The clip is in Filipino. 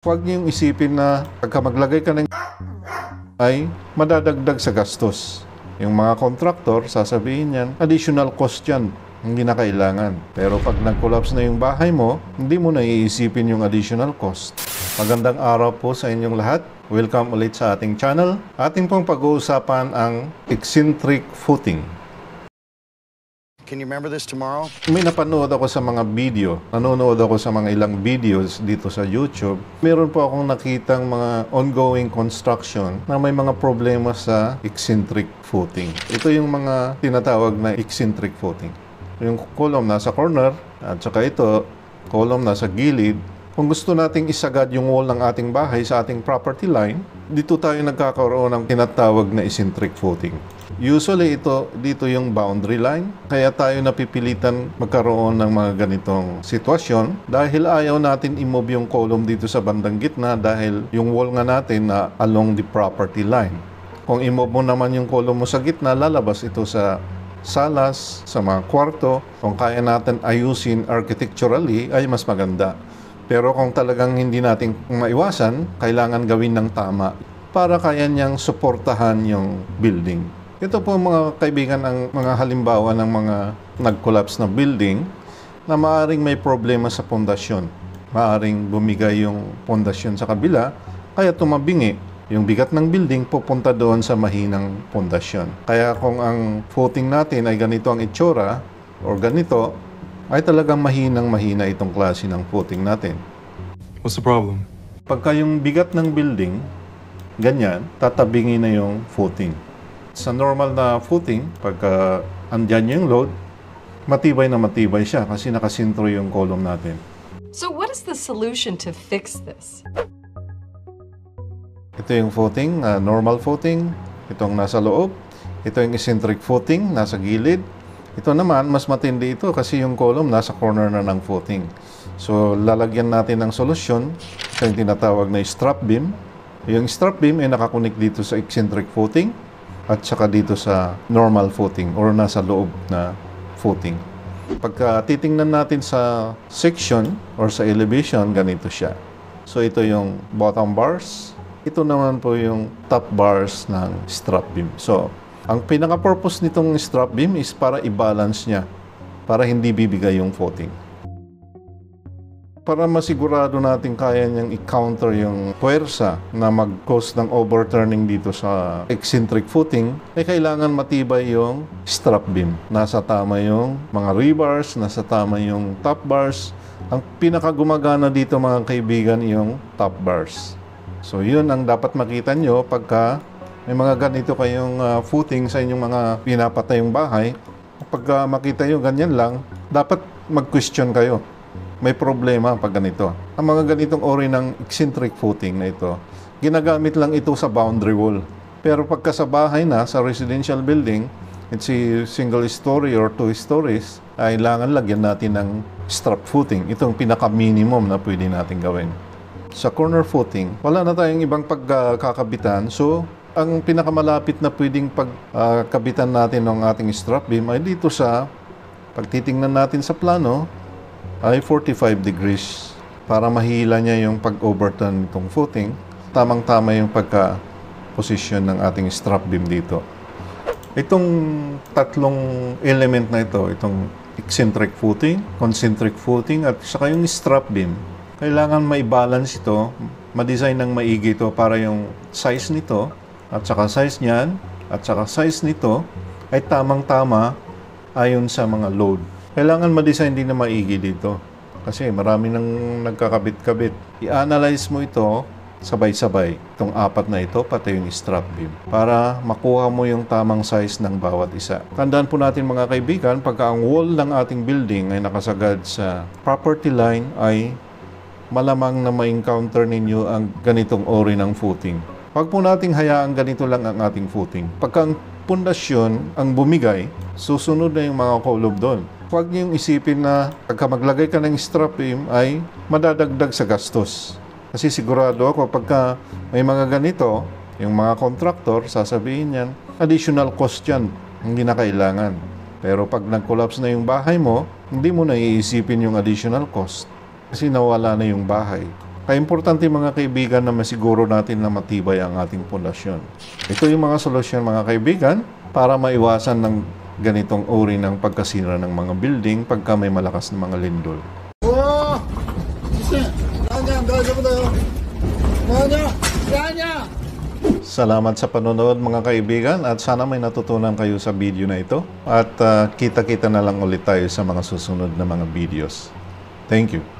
Huwag niyong isipin na pagka maglagay ka ng ay madadagdag sa gastos. Yung mga kontraktor, sasabihin yan, additional cost yan, hindi na kailangan. Pero pag nag-collapse na yung bahay mo, hindi mo na iisipin yung additional cost. Magandang araw po sa inyong lahat. Welcome ulit sa ating channel. Ating pong pag-uusapan ang eccentric footing. Can you remember this tomorrow? May napanood ako sa mga video, nanonood ako sa mga ilang videos dito sa YouTube. Meron po akong nakitang mga ongoing construction na may mga problema sa eccentric footing. Ito yung mga tinatawag na eccentric footing. Yung column nasa corner at saka ito, column nasa gilid. Kung gusto nating isagad yung wall ng ating bahay sa ating property line, dito tayo nagkakaroon ng tinatawag na eccentric footing. Usually dito yung boundary line, kaya tayo napipilitan magkaroon ng mga ganitong sitwasyon dahil ayaw natin i-move yung column dito sa bandang gitna dahil yung wall nga natin na along the property line. Kung i-move mo naman yung column mo sa gitna, lalabas ito sa salas, sa mga kwarto. Kung kaya natin ayusin architecturally, ay mas maganda. Pero kung talagang hindi natin maiwasan, kailangan gawin ng tama para kaya niyang suportahan yung building. Ito po mga kaibigan ang mga halimbawa ng mga nag-collapse na building na maaring may problema sa pundasyon. Maaring bumigay yung pundasyon sa kabila, kaya tumabingi. Yung bigat ng building pupunta doon sa mahinang pundasyon. Kaya kung ang footing natin ay ganito ang itsura o ganito, ay talagang mahina itong klase ng footing natin. What's the problem? Pagka yung bigat ng building, ganyan, tatabingi na yung footing. Sa normal na footing, pagka andyan yung load, matibay na matibay siya kasi nakasintro yung column natin. So what is the solution to fix this? Ito yung footing, normal footing. Itong nasa loob. Ito yung eccentric footing, nasa gilid. Ito naman, mas matindi ito kasi yung column nasa corner na ng footing. So, lalagyan natin ng solusyon. Ito yung tinatawag na strap beam. Yung strap beam ay nakakunik dito sa eccentric footing at saka dito sa normal footing or nasa loob na footing. Pagka titingnan natin sa section or sa elevation, ganito siya. So ito yung bottom bars. Ito naman po yung top bars ng strap beam. So, ang pinaka-purpose nitong strap beam is para i-balance niya, para hindi bibigay yung footing. Para masigurado natin kaya niyang i-counter yung puwersa na mag-cause ng overturning dito sa eccentric footing, ay kailangan matibay yung strap beam. Nasa tama yung mga rebars, nasa tama yung top bars. Ang pinakagumagana dito mga kaibigan yung top bars. So yun ang dapat makita nyo pagka may mga ganito kayong footing sa inyong mga pinapatayong bahay. Pagka makita nyo ganyan lang, dapat mag-question kayo. May problema pag ganito. Ang mga ganitong uri ng eccentric footing na ito, ginagamit lang ito sa boundary wall. Pero pagka sa bahay na, sa residential building, it's a single story or 2 stories, ay kailangan lagyan natin ng strap footing. Itong pinaka-minimum na pwede natin gawin. Sa corner footing, wala na tayong ibang pagkakabitan. So, ang pinakamalapit na pwedeng pagkabitan natin ng ating strap beam ay dito sa, pagtitingnan natin sa plano, ay 45 degrees para mahila niya yung pag-overturn nitong footing. Tamang-tama yung pagka-position ng ating strap beam dito. Itong tatlong element na ito, itong eccentric footing, concentric footing, at saka yung strap beam, kailangan mai-balance ito, ma-design ng maigi ito para yung size nito, at saka size niyan, at saka size nito, ay tamang-tama ayon sa mga load. Kailangan ma-design din na maigi dito. Kasi marami nang nagkakabit-kabit. I-analyze mo ito sabay-sabay. Itong apat na ito, pati yung strap beam. Para makuha mo yung tamang size ng bawat isa. Tandaan po natin mga kaibigan, pagka ang wall ng ating building ay nakasagad sa property line, ay malamang na ma-encounter ninyo ang ganitong uri ng footing. Huwag po nating hayaang ganito lang ang ating footing. Pagka ang pundasyon ang bumigay, susunod na yung mga column doon. Huwag niyong isipin na pagka maglagay ka ng strap beam ay madadagdag sa gastos. Kasi sigurado ako pagka may mga ganito, yung mga kontraktor, sasabihin yan, additional cost yan, hindi na kailangan. Pero pag nag-collapse na yung bahay mo, hindi mo na iisipin yung additional cost. Kasi nawala na yung bahay. Kaya importante mga kaibigan na masiguro natin na matibay ang ating pundasyon. Ito yung mga solusyon mga kaibigan para maiwasan ng ganitong uri ng pagkasira ng mga building pagka may malakas na mga lindol. Salamat sa panonood mga kaibigan at sana may natutunan kayo sa video na ito at kita-kita na lang ulit tayo sa mga susunod na mga videos. Thank you.